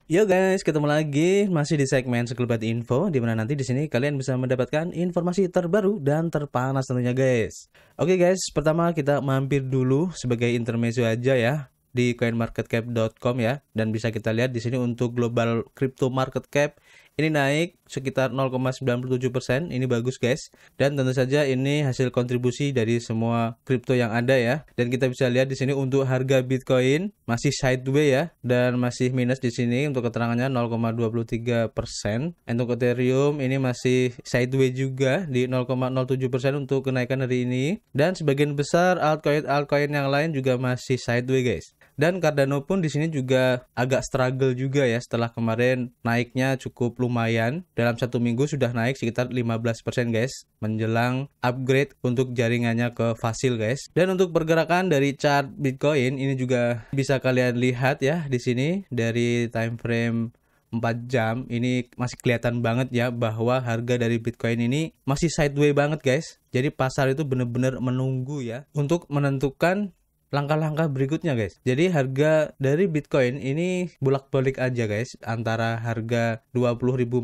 Yo guys, ketemu lagi masih di segmen Sekelebat Info, di mana nanti di sini kalian bisa mendapatkan informasi terbaru dan terpanas tentunya guys. Oke guys, pertama kita mampir dulu sebagai intermezzo aja ya di coinmarketcap.com ya, dan bisa kita lihat di sini untuk global crypto market cap ini naik sekitar 0,97%. Ini bagus guys. Dan tentu saja ini hasil kontribusi dari semua kripto yang ada ya. Dan kita bisa lihat di sini untuk harga Bitcoin masih sideways ya, dan masih minus di sini untuk keterangannya 0,23%. Untuk Ethereum ini masih sideways juga di 0,07% untuk kenaikan hari ini. Dan sebagian besar altcoin yang lain juga masih sideways guys. Dan Cardano pun di sini juga agak struggle juga ya, setelah kemarin naiknya cukup lumayan. Dalam satu minggu sudah naik sekitar 15% guys, menjelang upgrade untuk jaringannya ke Fossil guys. Dan untuk pergerakan dari chart Bitcoin ini juga bisa kalian lihat ya di sini dari time frame 4 jam ini masih kelihatan banget ya bahwa harga dari Bitcoin ini masih sideways banget guys. Jadi pasar itu benar-benar menunggu ya untuk menentukan langkah-langkah berikutnya guys. Jadi harga dari Bitcoin ini bolak-balik aja guys, antara harga 20.400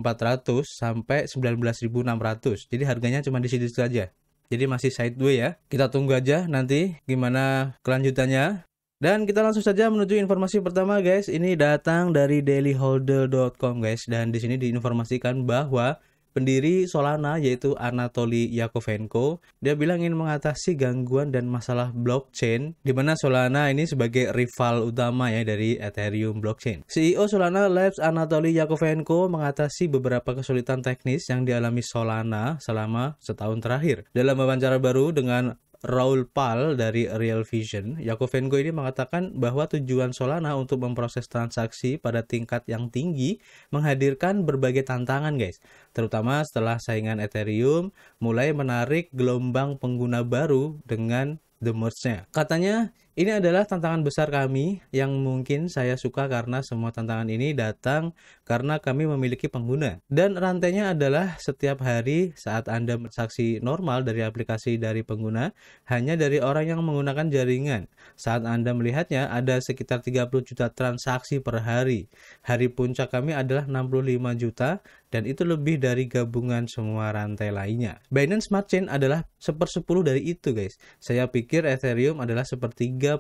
sampai 19.600. Jadi harganya cuma di situ saja. Jadi masih sideways ya. Kita tunggu aja nanti gimana kelanjutannya. Dan kita langsung saja menuju informasi pertama guys. Ini datang dari dailyholder.com guys, dan di sini diinformasikan bahwa pendiri Solana yaitu Anatoly Yakovenko, dia bilang ingin mengatasi gangguan dan masalah blockchain, di mana Solana ini sebagai rival utama ya dari Ethereum blockchain. CEO Solana Labs Anatoly Yakovenko mengatasi beberapa kesulitan teknis yang dialami Solana selama setahun terakhir. Dalam wawancara baru dengan Raul Pal dari Real Vision, Yakovenko ini mengatakan bahwa tujuan Solana untuk memproses transaksi pada tingkat yang tinggi menghadirkan berbagai tantangan guys, terutama setelah saingan Ethereum mulai menarik gelombang pengguna baru dengan the merge-nya. Katanya, ini adalah tantangan besar kami yang mungkin saya suka karena semua tantangan ini datang karena kami memiliki pengguna. Dan rantainya adalah setiap hari saat Anda transaksi normal dari aplikasi dari pengguna, hanya dari orang yang menggunakan jaringan. Saat Anda melihatnya, ada sekitar 30 juta transaksi per hari. Hari puncak kami adalah 65 juta, dan itu lebih dari gabungan semua rantai lainnya. Binance Smart Chain adalah 1/10 dari itu guys. Saya pikir Ethereum adalah 1/30,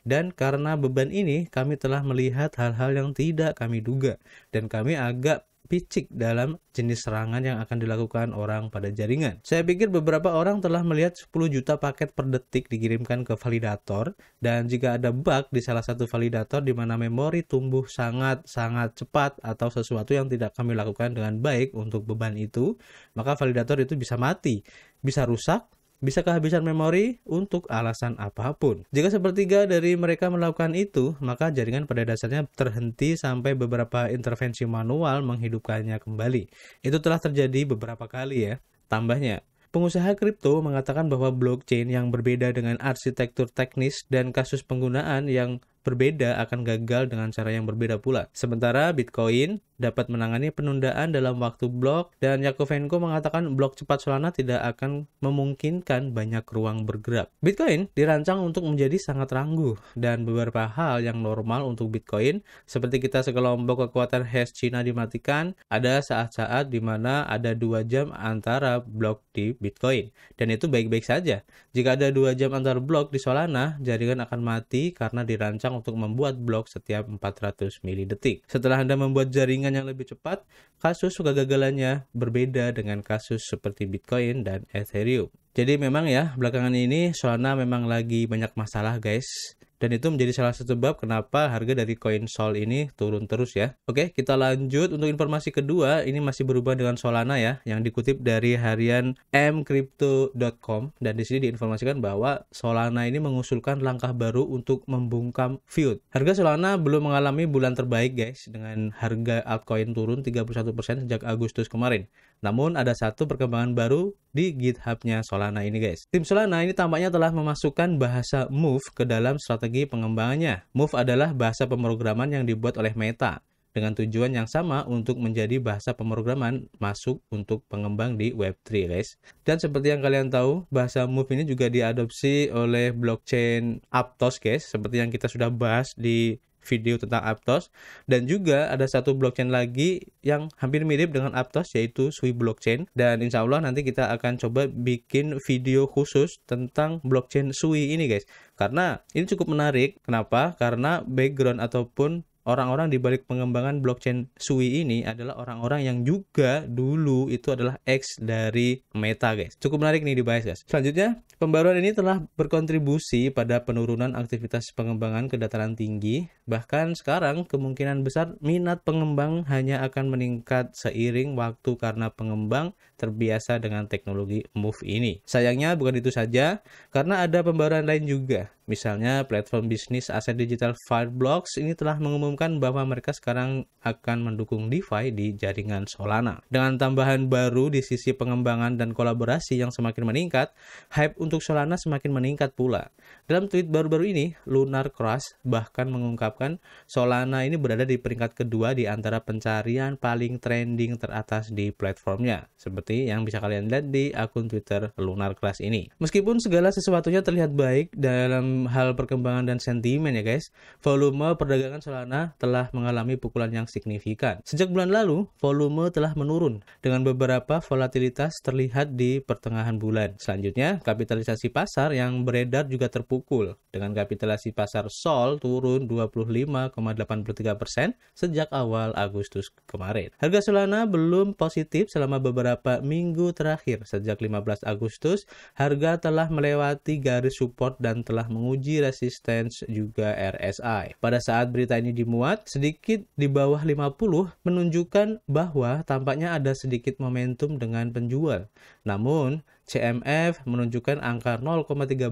dan karena beban ini kami telah melihat hal-hal yang tidak kami duga, dan kami agak picik dalam jenis serangan yang akan dilakukan orang pada jaringan. Saya pikir beberapa orang telah melihat 10 juta paket per detik dikirimkan ke validator, dan jika ada bug di salah satu validator di mana memori tumbuh sangat-sangat cepat atau sesuatu yang tidak kami lakukan dengan baik untuk beban itu, maka validator itu bisa mati, bisa rusak, bisa kehabisan memori untuk alasan apapun. Jika sepertiga dari mereka melakukan itu, maka jaringan pada dasarnya terhenti sampai beberapa intervensi manual menghidupkannya kembali. Itu telah terjadi beberapa kali ya. Tambahnya, pengusaha kripto mengatakan bahwa blockchain yang berbeda dengan arsitektur teknis dan kasus penggunaan yang berbeda akan gagal dengan cara yang berbeda pula. Sementara Bitcoin dapat menangani penundaan dalam waktu blok, dan Yakovenko mengatakan blok cepat Solana tidak akan memungkinkan banyak ruang bergerak. Bitcoin dirancang untuk menjadi sangat tangguh, dan beberapa hal yang normal untuk Bitcoin, seperti kita sekelompok kekuatan hash Cina dimatikan, ada saat-saat di mana ada 2 jam antara blok di Bitcoin, dan itu baik-baik saja. Jika ada 2 jam antar blok di Solana, jaringan akan mati karena dirancang untuk membuat blok setiap 400 milidetik. Setelah Anda membuat jaringan yang lebih cepat, kasus kegagalannya berbeda dengan kasus seperti Bitcoin dan Ethereum. Jadi memang ya, belakangan ini Solana memang lagi banyak masalah guys. Dan itu menjadi salah satu sebab kenapa harga dari koin Sol ini turun terus ya. Oke, kita lanjut untuk informasi kedua. Ini masih berhubungan dengan Solana ya, yang dikutip dari harian mcrypto.com, dan di sini diinformasikan bahwa Solana ini mengusulkan langkah baru untuk membungkam feud. Harga Solana belum mengalami bulan terbaik guys, dengan harga altcoin turun 31% sejak Agustus kemarin. Namun ada satu perkembangan baru di GitHub-nya Solana ini guys. Tim Solana ini tampaknya telah memasukkan bahasa Move ke dalam strategi pengembangannya. Move adalah bahasa pemrograman yang dibuat oleh Meta dengan tujuan yang sama untuk menjadi bahasa pemrograman masuk untuk pengembang di Web3 guys. Dan seperti yang kalian tahu, bahasa Move ini juga diadopsi oleh blockchain Aptos guys, seperti yang kita sudah bahas di video tentang Aptos, dan juga ada satu blockchain lagi yang hampir mirip dengan Aptos, yaitu Sui Blockchain. Dan insya Allah nanti kita akan coba bikin video khusus tentang blockchain Sui ini guys, karena ini cukup menarik. Kenapa? Karena background ataupun orang-orang di balik pengembangan blockchain Sui ini adalah orang-orang yang juga dulu itu adalah ex dari Meta guys. Cukup menarik nih dibahas guys. Selanjutnya, pembaruan ini telah berkontribusi pada penurunan aktivitas pengembangan ke dataran tinggi. Bahkan sekarang kemungkinan besar minat pengembang hanya akan meningkat seiring waktu karena pengembang terbiasa dengan teknologi Move ini. Sayangnya bukan itu saja, karena ada pembaruan lain juga. Misalnya platform bisnis aset digital Fireblocks ini telah mengumumkan bahwa mereka sekarang akan mendukung DeFi di jaringan Solana. Dengan tambahan baru di sisi pengembangan dan kolaborasi yang semakin meningkat, hype untuk Solana semakin meningkat pula. Dalam tweet baru-baru ini, Lunar Crush bahkan mengungkapkan Solana ini berada di peringkat kedua di antara pencarian paling trending teratas di platformnya, seperti yang bisa kalian lihat di akun Twitter Lunar Crush ini. Meskipun segala sesuatunya terlihat baik dalam hal perkembangan dan sentimen ya guys, volume perdagangan Solana telah mengalami pukulan yang signifikan. Sejak bulan lalu, volume telah menurun dengan beberapa volatilitas terlihat di pertengahan bulan. Selanjutnya, kapitalisasi pasar yang beredar juga terpukul dengan kapitalisasi pasar SOL turun 25,83% sejak awal Agustus kemarin. Harga Solana belum positif selama beberapa minggu terakhir. Sejak 15 Agustus, harga telah melewati garis support dan telah menguji resistance juga RSI. Pada saat berita ini dimuat, sedikit di bawah 50 menunjukkan bahwa tampaknya ada sedikit momentum dengan penjual. Namun, CMF menunjukkan angka 0,13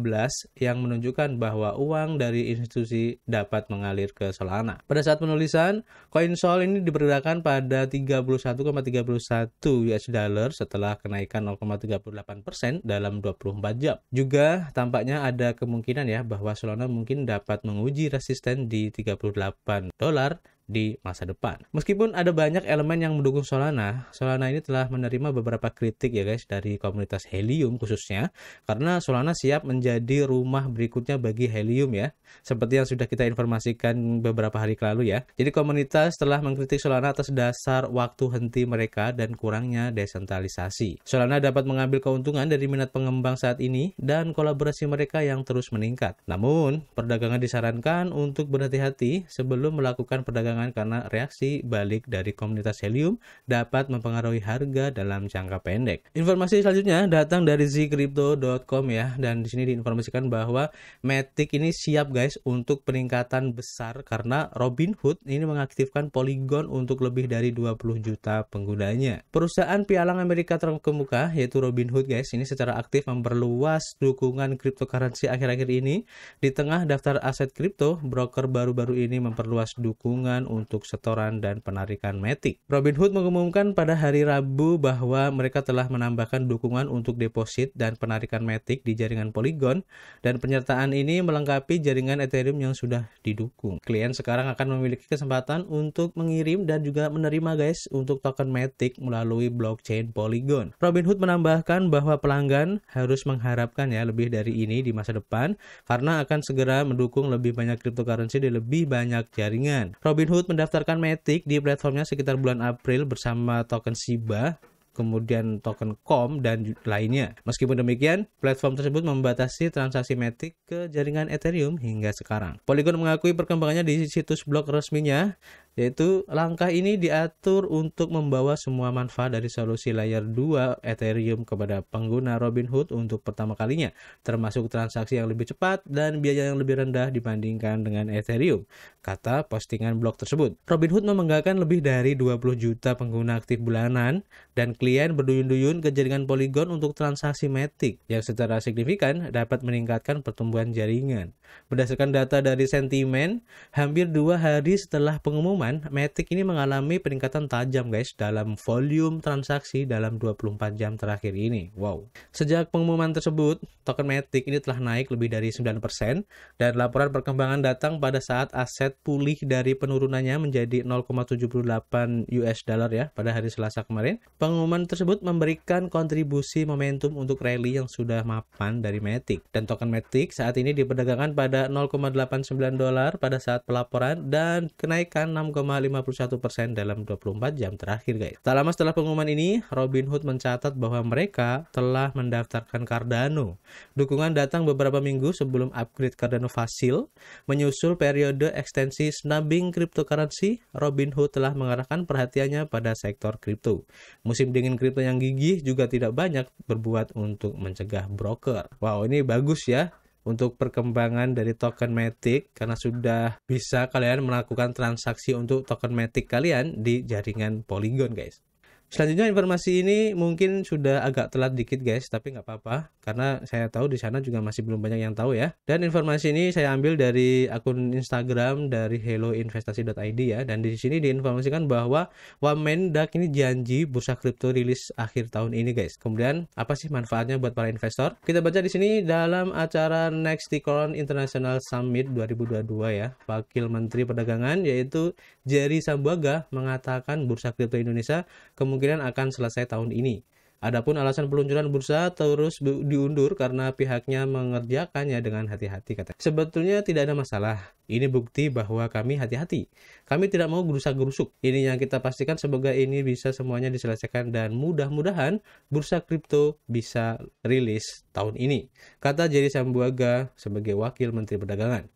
yang menunjukkan bahwa uang dari institusi dapat mengalir ke Solana. Pada saat penulisan, koin Sol ini diperkirakan pada 31,31 US dollar setelah kenaikan 0,38% dalam 24 jam. Juga tampaknya ada kemungkinan ya bahwa Solana mungkin dapat menguji resisten di 38 dolar di masa depan. Meskipun ada banyak elemen yang mendukung Solana, Solana ini telah menerima beberapa kritik ya guys dari komunitas Helium khususnya, karena Solana siap menjadi rumah berikutnya bagi Helium ya, seperti yang sudah kita informasikan beberapa hari lalu ya. Jadi komunitas telah mengkritik Solana atas dasar waktu henti mereka dan kurangnya desentralisasi. Solana dapat mengambil keuntungan dari minat pengembang saat ini dan kolaborasi mereka yang terus meningkat. Namun, perdagangan disarankan untuk berhati-hati sebelum melakukan perdagangan karena reaksi balik dari komunitas Helium dapat mempengaruhi harga dalam jangka pendek. Informasi selanjutnya datang dari zcrypto.com ya, dan di sini diinformasikan bahwa Matic ini siap guys untuk peningkatan besar karena Robinhood ini mengaktifkan Polygon untuk lebih dari 20 juta penggunanya. Perusahaan pialang Amerika terkemuka yaitu Robinhood guys ini secara aktif memperluas dukungan cryptocurrency akhir-akhir ini. Di tengah daftar aset kripto, broker baru-baru ini memperluas dukungan untuk setoran dan penarikan Matic. Robinhood mengumumkan pada hari Rabu bahwa mereka telah menambahkan dukungan untuk deposit dan penarikan Matic di jaringan Polygon, dan penyertaan ini melengkapi jaringan Ethereum yang sudah didukung. Klien sekarang akan memiliki kesempatan untuk mengirim dan juga menerima guys untuk token Matic melalui blockchain Polygon. Robinhood menambahkan bahwa pelanggan harus mengharapkan ya lebih dari ini di masa depan karena akan segera mendukung lebih banyak cryptocurrency di lebih banyak jaringan. Robinhood mendaftarkan Matic di platformnya sekitar bulan April bersama token Shiba, kemudian token COM dan lainnya. Meskipun demikian, platform tersebut membatasi transaksi Matic ke jaringan Ethereum hingga sekarang. Polygon mengakui perkembangannya di situs blog resminya, yaitu langkah ini diatur untuk membawa semua manfaat dari solusi layer 2 Ethereum kepada pengguna Robinhood untuk pertama kalinya, termasuk transaksi yang lebih cepat dan biaya yang lebih rendah dibandingkan dengan Ethereum, kata postingan blog tersebut. Robinhood membanggakan lebih dari 20 juta pengguna aktif bulanan dan klien berduyun-duyun ke jaringan Polygon untuk transaksi Matic yang secara signifikan dapat meningkatkan pertumbuhan jaringan. Berdasarkan data dari Sentiment, hampir 2 hari setelah pengumuman, pengumuman, Matic ini mengalami peningkatan tajam guys dalam volume transaksi dalam 24 jam terakhir ini. Wow. Sejak pengumuman tersebut, token Matic ini telah naik lebih dari 9% dan laporan perkembangan datang pada saat aset pulih dari penurunannya menjadi 0,78 US dollar ya pada hari Selasa kemarin. Pengumuman tersebut memberikan kontribusi momentum untuk rally yang sudah mapan dari Matic, dan token Matic saat ini diperdagangkan pada 0,89 dolar pada saat pelaporan dan kenaikan 6,51% dalam 24 jam terakhir guys. Tak lama setelah pengumuman ini, Robinhood mencatat bahwa mereka telah mendaftarkan Cardano. Dukungan datang beberapa minggu sebelum upgrade Cardano Facile. Menyusul periode ekstensi snubbing cryptocurrency, Robinhood telah mengarahkan perhatiannya pada sektor kripto. Musim dingin kripto yang gigih juga tidak banyak berbuat untuk mencegah broker. Wow, ini bagus ya untuk perkembangan dari token Matic, karena sudah bisa kalian melakukan transaksi untuk token Matic kalian di jaringan Polygon guys. Selanjutnya informasi ini mungkin sudah agak telat dikit guys, tapi nggak apa-apa karena saya tahu di sana juga masih belum banyak yang tahu ya. Dan informasi ini saya ambil dari akun Instagram dari helloinvestasi.id ya, dan di sini diinformasikan bahwa Wamendak ini janji bursa kripto rilis akhir tahun ini guys. Kemudian apa sih manfaatnya buat para investor? Kita baca di sini dalam acara Nexticoin International Summit 2022 ya. Wakil Menteri Perdagangan yaitu Jerry Sambuaga mengatakan bursa kripto Indonesia kemungkinan akan selesai tahun ini. Adapun alasan peluncuran bursa terus diundur karena pihaknya mengerjakannya dengan hati-hati katanya. Sebetulnya tidak ada masalah. Ini bukti bahwa kami hati-hati. Kami tidak mau gerusak-gerusuk. Ini yang kita pastikan semoga ini bisa semuanya diselesaikan dan mudah-mudahan bursa kripto bisa rilis tahun ini, kata Jerry Sambuaga sebagai Wakil Menteri Perdagangan.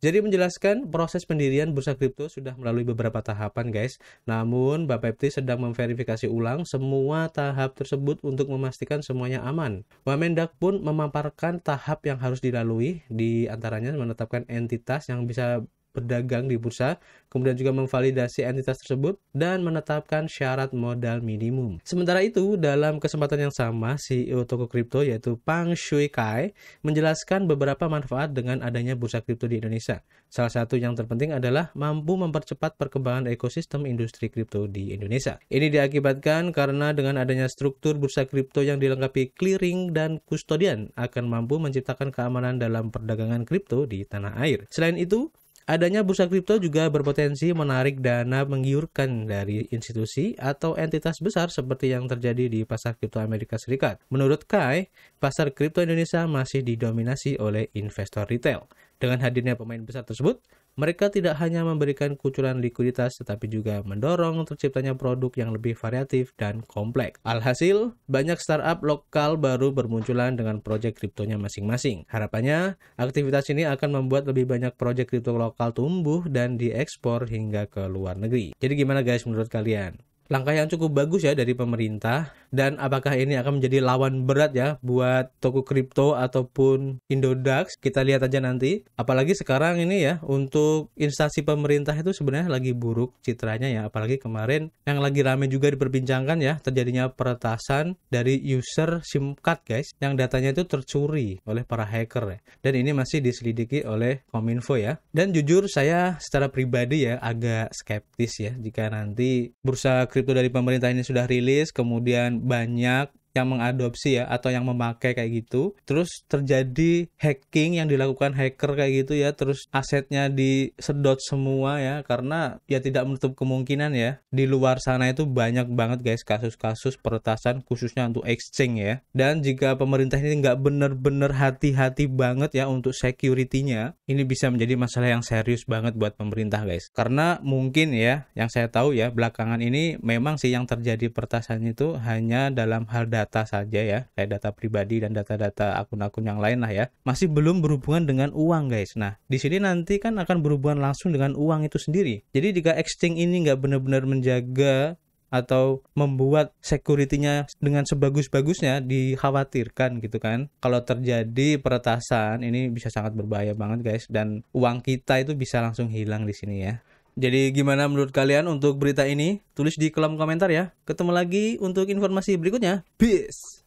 Jadi menjelaskan proses pendirian bursa kripto sudah melalui beberapa tahapan guys. Namun Bapepti sedang memverifikasi ulang semua tahap tersebut untuk memastikan semuanya aman. Wamendak pun memaparkan tahap yang harus dilalui, di antaranya menetapkan entitas yang bisa berdagang di bursa, kemudian juga memvalidasi entitas tersebut dan menetapkan syarat modal minimum. Sementara itu, dalam kesempatan yang sama, CEO toko kripto yaitu Pang Shui Kai menjelaskan beberapa manfaat dengan adanya bursa kripto di Indonesia. Salah satu yang terpenting adalah mampu mempercepat perkembangan ekosistem industri kripto di Indonesia. Ini diakibatkan karena dengan adanya struktur bursa kripto yang dilengkapi clearing dan kustodian akan mampu menciptakan keamanan dalam perdagangan kripto di tanah air. Selain itu, adanya bursa kripto juga berpotensi menarik dana menggiurkan dari institusi atau entitas besar seperti yang terjadi di pasar kripto Amerika Serikat. Menurut Kai, pasar kripto Indonesia masih didominasi oleh investor retail. Dengan hadirnya pemain besar tersebut, mereka tidak hanya memberikan kucuran likuiditas tetapi juga mendorong terciptanya produk yang lebih variatif dan kompleks. Alhasil, banyak startup lokal baru bermunculan dengan proyek kriptonya masing-masing. Harapannya, aktivitas ini akan membuat lebih banyak proyek kripto lokal tumbuh dan diekspor hingga ke luar negeri. Jadi gimana guys menurut kalian? Langkah yang cukup bagus ya dari pemerintah, dan apakah ini akan menjadi lawan berat ya buat toko kripto ataupun Indodax? Kita lihat aja nanti. Apalagi sekarang ini ya, untuk instansi pemerintah itu sebenarnya lagi buruk citranya ya, apalagi kemarin yang lagi rame juga diperbincangkan ya, terjadinya peretasan dari user SIM card guys, yang datanya itu tercuri oleh para hacker ya. Dan ini masih diselidiki oleh Kominfo ya. Dan jujur saya secara pribadi ya agak skeptis ya jika nanti bursa kripto dari pemerintah ini sudah rilis, kemudian banyak yang mengadopsi ya atau yang memakai kayak gitu, terus terjadi hacking yang dilakukan hacker kayak gitu ya, terus asetnya disedot semua ya, karena ya tidak menutup kemungkinan ya di luar sana itu banyak banget guys kasus-kasus peretasan khususnya untuk exchange ya. Dan jika pemerintah ini nggak bener-bener hati-hati banget ya untuk security-nya, ini bisa menjadi masalah yang serius banget buat pemerintah guys. Karena mungkin ya yang saya tahu ya belakangan ini memang sih yang terjadi peretasan itu hanya dalam hal data saja ya, kayak data pribadi dan data-data akun-akun yang lain lah ya, masih belum berhubungan dengan uang guys. Nah di sini nanti kan akan berhubungan langsung dengan uang itu sendiri. Jadi jika exchange ini nggak benar-benar menjaga atau membuat security-nya dengan sebagus-bagusnya, dikhawatirkan gitu kan, kalau terjadi peretasan ini bisa sangat berbahaya banget guys, dan uang kita itu bisa langsung hilang di sini ya. Jadi gimana menurut kalian untuk berita ini? Tulis di kolom komentar ya. Ketemu lagi untuk informasi berikutnya. Peace!